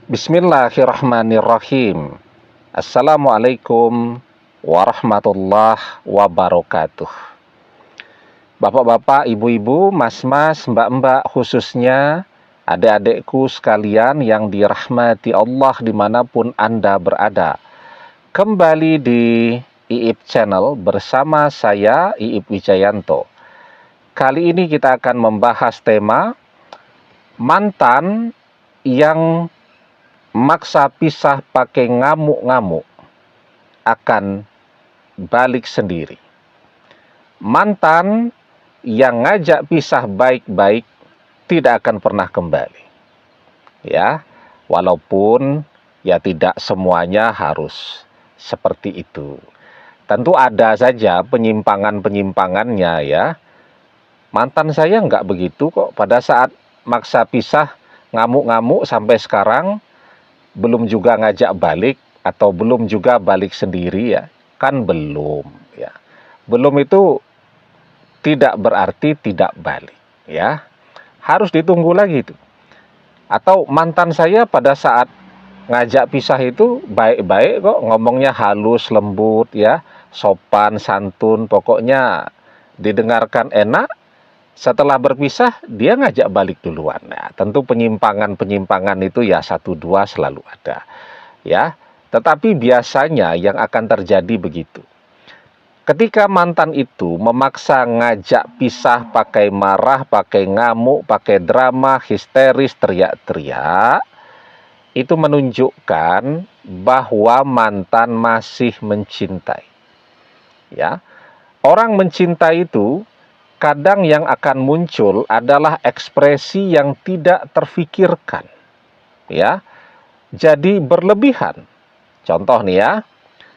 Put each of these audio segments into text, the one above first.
Bismillahirrahmanirrahim. Assalamualaikum warahmatullahi wabarakatuh. Bapak-bapak, ibu-ibu, mas-mas, mbak-mbak, khususnya adik-adikku sekalian yang dirahmati Allah dimanapun Anda berada. Kembali di IIP Channel bersama saya, IIP Wijayanto. Kali ini kita akan membahas tema mantan yang maksa pisah pakai ngamuk-ngamuk akan balik sendiri. Mantan yang ngajak pisah baik-baik tidak akan pernah kembali. Ya, walaupun ya tidak semuanya harus seperti itu. Tentu ada saja penyimpangan-penyimpangannya ya. Mantan saya nggak begitu kok. Pada saat maksa pisah ngamuk-ngamuk sampai sekarang belum juga ngajak balik atau belum juga balik sendiri ya. Kan belum ya. Belum itu tidak berarti tidak balik ya. Harus ditunggu lagi itu. Atau mantan saya pada saat ngajak pisah itu baik-baik kok, ngomongnya halus, lembut ya, sopan, santun, pokoknya didengarkan enak. Setelah berpisah, dia ngajak balik duluan. Nah, tentu penyimpangan-penyimpangan itu ya satu dua selalu ada. Ya, tetapi biasanya yang akan terjadi begitu. Ketika mantan itu memaksa ngajak pisah pakai marah, pakai ngamuk, pakai drama, histeris, teriak-teriak, itu menunjukkan bahwa mantan masih mencintai. Ya, orang mencintai itu kadang yang akan muncul adalah ekspresi yang tidak terfikirkan. Ya. Jadi berlebihan. Contoh nih ya,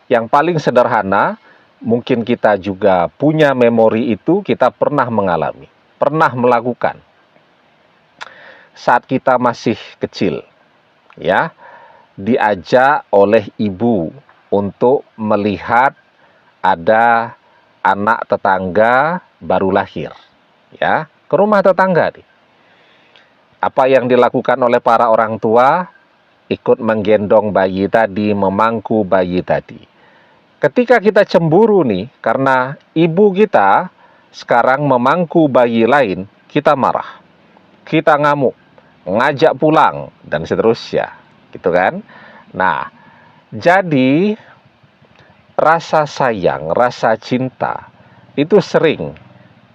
yang paling sederhana, mungkin kita juga punya memori itu, kita pernah mengalami, pernah melakukan. Saat kita masih kecil, ya, diajak oleh ibu untuk melihat ada anak tetangga baru lahir, ya, ke rumah tetangga nih. Apa yang dilakukan oleh para orang tua? Ikut menggendong bayi tadi, memangku bayi tadi. Ketika kita cemburu nih, karena ibu kita sekarang memangku bayi lain, kita marah, kita ngamuk, ngajak pulang, dan seterusnya, gitu kan? Nah, jadi rasa sayang, rasa cinta itu sering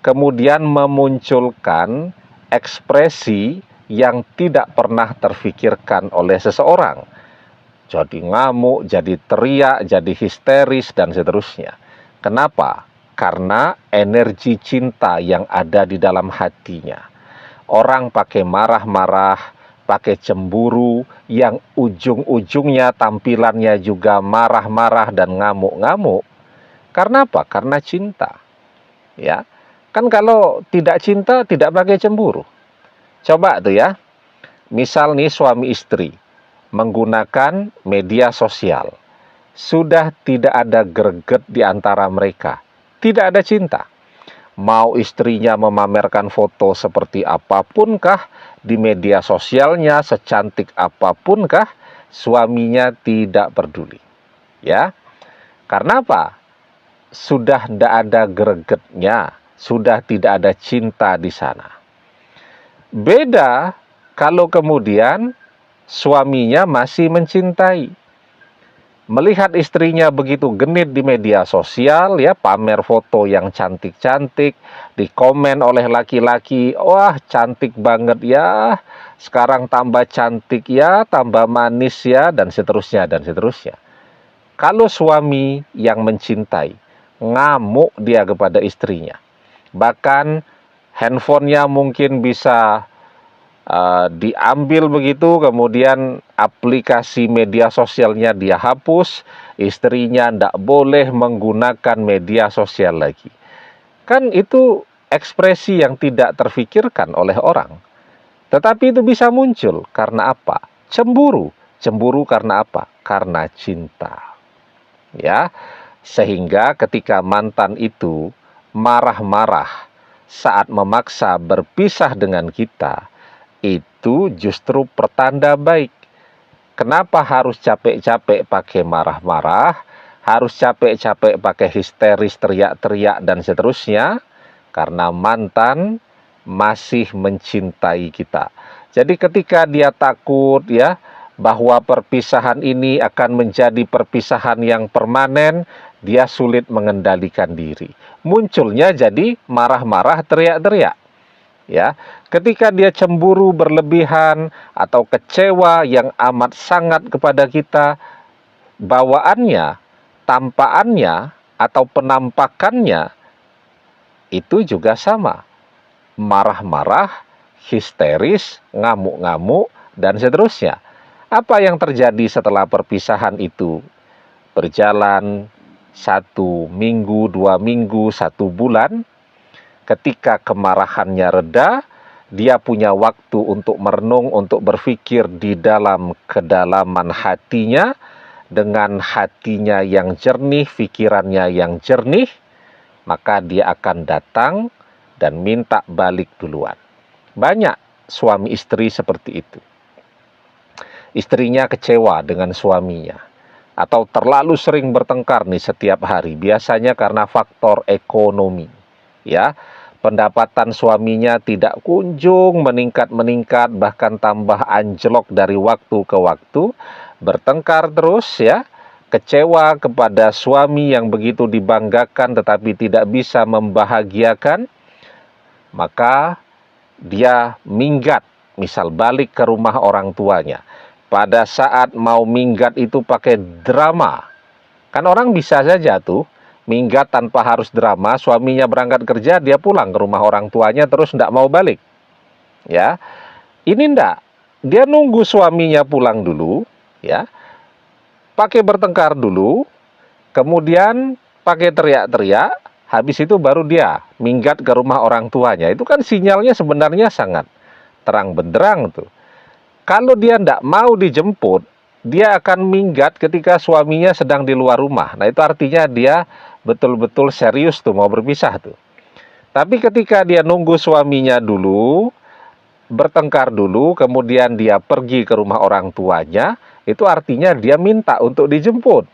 kemudian memunculkan ekspresi yang tidak pernah terfikirkan oleh seseorang. Jadi ngamuk, jadi teriak, jadi histeris, dan seterusnya. Kenapa? Karena energi cinta yang ada di dalam hatinya. Orang pakai marah-marah, pakai cemburu, yang ujung-ujungnya tampilannya juga marah-marah dan ngamuk-ngamuk. Karena apa? Karena cinta. Ya, kan kalau tidak cinta tidak pakai cemburu. Coba tuh ya, misal nih suami istri menggunakan media sosial, sudah tidak ada greget di antara mereka, tidak ada cinta. Mau istrinya memamerkan foto seperti apapunkah di media sosialnya, secantik apapunkah, suaminya tidak peduli. Ya, karena apa? Sudah tidak ada gregetnya, sudah tidak ada cinta di sana. Beda kalau kemudian suaminya masih mencintai. Melihat istrinya begitu genit di media sosial, ya, pamer foto yang cantik-cantik, dikomen oleh laki-laki, wah cantik banget ya, sekarang tambah cantik ya, tambah manis ya, dan seterusnya, dan seterusnya. Kalau suami yang mencintai, ngamuk dia kepada istrinya. Bahkan handphonenya mungkin bisa diambil begitu, kemudian aplikasi media sosialnya dia hapus, istrinya tidak boleh menggunakan media sosial lagi. Kan itu ekspresi yang tidak terfikirkan oleh orang. Tetapi itu bisa muncul karena apa? Cemburu. Cemburu karena apa? Karena cinta. Ya, sehingga ketika mantan itu marah-marah saat memaksa berpisah dengan kita, itu justru pertanda baik. Kenapa harus capek-capek pakai marah-marah, harus capek-capek pakai histeris, teriak-teriak, dan seterusnya? Karena mantan masih mencintai kita. Jadi ketika dia takut ya bahwa perpisahan ini akan menjadi perpisahan yang permanen, dia sulit mengendalikan diri. Munculnya jadi marah-marah, teriak-teriak. Ya, ketika dia cemburu berlebihan atau kecewa yang amat sangat kepada kita, bawaannya, tampaannya atau penampakannya itu juga sama. Marah-marah, histeris, ngamuk-ngamuk, dan seterusnya. Apa yang terjadi setelah perpisahan itu? Berjalan 1 minggu, 2 minggu, 1 bulan, ketika kemarahannya reda, dia punya waktu untuk merenung, untuk berpikir di dalam kedalaman hatinya, dengan hatinya yang jernih, pikirannya yang jernih, maka dia akan datang dan minta balik duluan. Banyak suami istri seperti itu. Istrinya kecewa dengan suaminya, atau terlalu sering bertengkar nih setiap hari, biasanya karena faktor ekonomi. Ya, pendapatan suaminya tidak kunjung meningkat-meningkat, bahkan tambah anjlok dari waktu ke waktu, bertengkar terus ya, kecewa kepada suami yang begitu dibanggakan tetapi tidak bisa membahagiakan, maka dia minggat, misal balik ke rumah orang tuanya. Pada saat mau minggat itu pakai drama. Kan orang bisa saja tuh minggat tanpa harus drama, suaminya berangkat kerja, dia pulang ke rumah orang tuanya terus tidak mau balik. Ya, ini ndak. Dia nunggu suaminya pulang dulu, ya, pakai bertengkar dulu, kemudian pakai teriak-teriak, habis itu baru dia minggat ke rumah orang tuanya. Itu kan sinyalnya sebenarnya sangat terang benderang tuh. Kalau dia ndak mau dijemput, dia akan minggat ketika suaminya sedang di luar rumah. Nah, itu artinya dia betul-betul serius tuh mau berpisah tuh. Tapi ketika dia nunggu suaminya dulu, bertengkar dulu, kemudian dia pergi ke rumah orang tuanya, itu artinya dia minta untuk dijemput.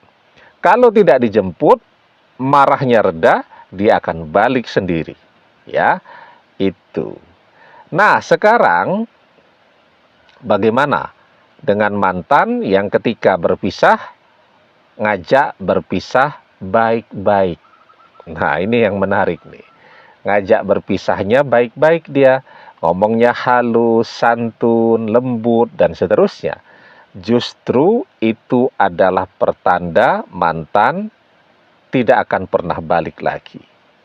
Kalau tidak dijemput, marahnya reda, dia akan balik sendiri. Ya, itu. Nah, sekarang bagaimana dengan mantan yang ketika berpisah, ngajak berpisah baik-baik? Nah, ini yang menarik nih. Ngajak berpisahnya baik-baik dia. Ngomongnya halus, santun, lembut, dan seterusnya. Justru itu adalah pertanda mantan tidak akan pernah balik lagi.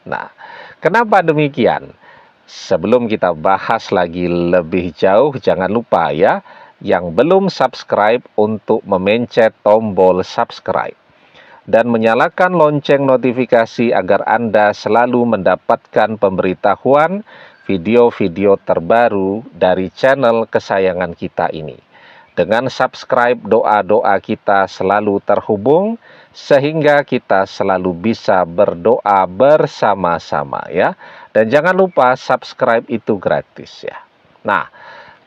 Nah, kenapa demikian? Sebelum kita bahas lagi lebih jauh, jangan lupa ya, yang belum subscribe untuk memencet tombol subscribe dan menyalakan lonceng notifikasi agar Anda selalu mendapatkan pemberitahuan video-video terbaru dari channel kesayangan kita ini. Dengan subscribe, doa-doa kita selalu terhubung sehingga kita selalu bisa berdoa bersama-sama ya. Dan jangan lupa subscribe itu gratis ya. Nah,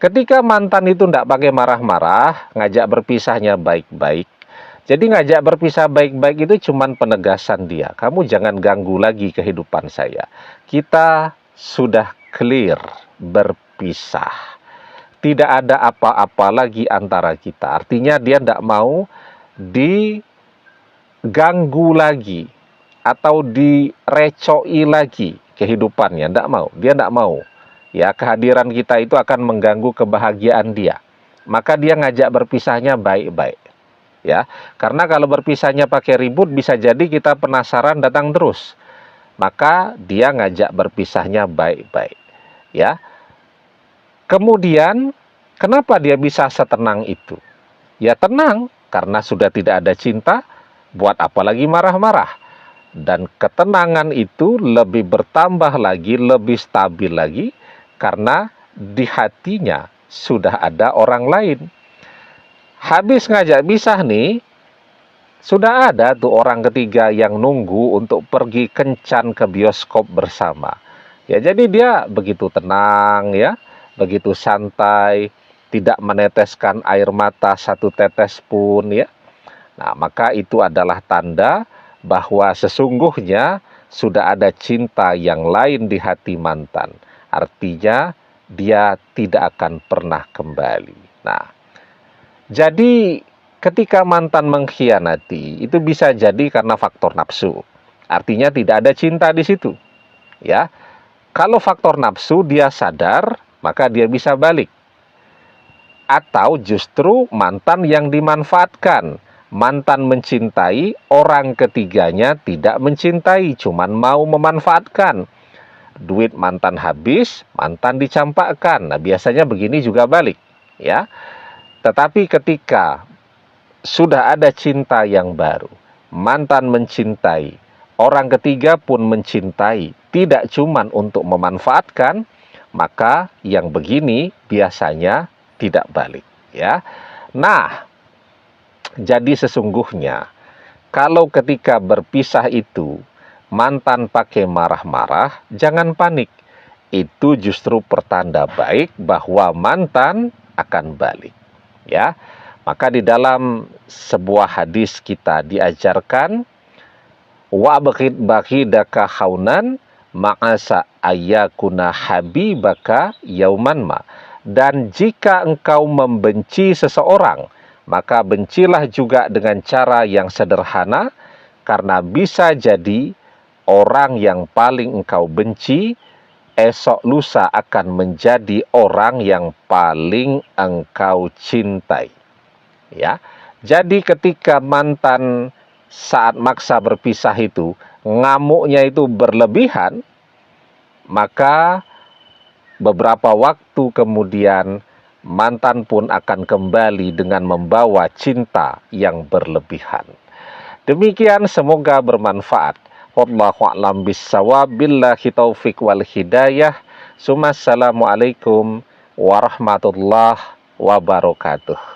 ketika mantan itu tidak pakai marah-marah, ngajak berpisahnya baik-baik. Jadi ngajak berpisah baik-baik itu cuman penegasan dia. Kamu jangan ganggu lagi kehidupan saya. Kita sudah clear berpisah. Tidak ada apa-apa lagi antara kita. Artinya dia tidak mau diganggu lagi atau direcoi lagi kehidupannya. Tidak mau. Dia tidak mau. Ya, kehadiran kita itu akan mengganggu kebahagiaan dia. Maka dia ngajak berpisahnya baik-baik. Ya, karena kalau berpisahnya pakai ribut bisa jadi kita penasaran datang terus. Maka dia ngajak berpisahnya baik-baik. Ya. Kemudian kenapa dia bisa setenang itu? Ya tenang karena sudah tidak ada cinta, buat apa lagi marah-marah? Dan ketenangan itu lebih bertambah lagi, lebih stabil lagi karena di hatinya sudah ada orang lain. Habis ngajak pisah nih, sudah ada tuh orang ketiga yang nunggu untuk pergi kencan ke bioskop bersama. Ya jadi dia begitu tenang ya, begitu santai, tidak meneteskan air mata satu tetes pun ya. Nah, maka itu adalah tanda bahwa sesungguhnya sudah ada cinta yang lain di hati mantan. Artinya dia tidak akan pernah kembali. Nah, jadi ketika mantan mengkhianati itu bisa jadi karena faktor nafsu. Artinya tidak ada cinta di situ. Ya. Kalau faktor nafsu dia sadar, maka dia bisa balik. Atau justru mantan yang dimanfaatkan. Mantan mencintai, orang ketiganya tidak mencintai, cuman mau memanfaatkan. Duit mantan habis, mantan dicampakkan. Nah, biasanya begini juga balik, ya. Tetapi ketika sudah ada cinta yang baru, mantan mencintai, orang ketiga pun mencintai, tidak cuman untuk memanfaatkan, maka yang begini biasanya tidak balik, ya. Nah, jadi sesungguhnya kalau ketika berpisah itu mantan pakai marah-marah, jangan panik. Itu justru pertanda baik bahwa mantan akan balik. Ya. Maka di dalam sebuah hadis kita diajarkan wa bakhidaka khaunan ma'asa ayyakuna habibaka yauman ma. Dan jika engkau membenci seseorang, maka bencilah juga dengan cara yang sederhana, karena bisa jadi orang yang paling engkau benci esok lusa akan menjadi orang yang paling engkau cintai. Ya. Jadi ketika mantan saat maksa berpisah itu ngamuknya itu berlebihan, maka beberapa waktu kemudian mantan pun akan kembali dengan membawa cinta yang berlebihan. Demikian, semoga bermanfaat. Wallahu a'lam bissawab, billahi taufik wal hidayah. Assalamualaikum warahmatullahi wabarakatuh.